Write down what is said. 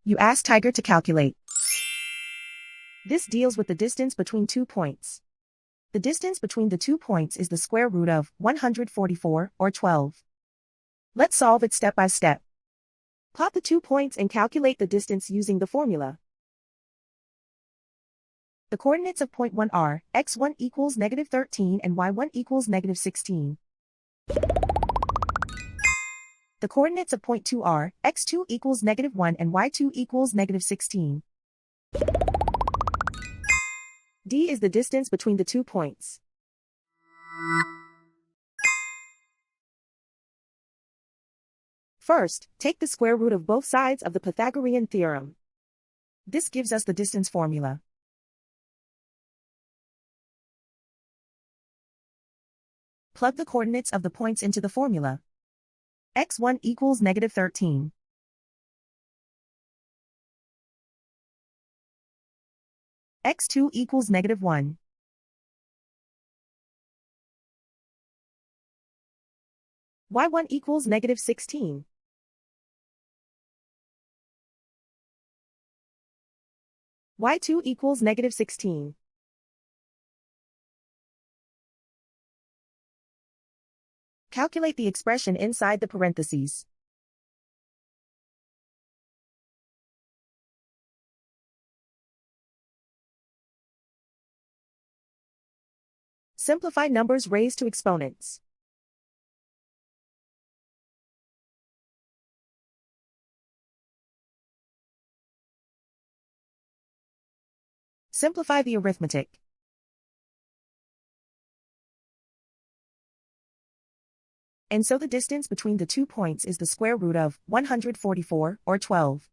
You ask Tiger to calculate. This deals with the distance between 2 points. The distance between the 2 points is the square root of 144, or 12. Let's solve it step by step. Plot the 2 points and calculate the distance using the formula. The coordinates of point 1 are, x1 equals -13 and y1 equals -16. The coordinates of point 2 are, x2 equals -1 and y2 equals -16. D is the distance between the 2 points. First, take the square root of both sides of the Pythagorean theorem. This gives us the distance formula. Plug the coordinates of the points into the formula. x1 equals -13. x2 equals -1. y1 equals -16. y2 equals -16. Calculate the expression inside the parentheses. Simplify numbers raised to exponents. Simplify the arithmetic. And so the distance between the 2 points is the square root of 144, or 12.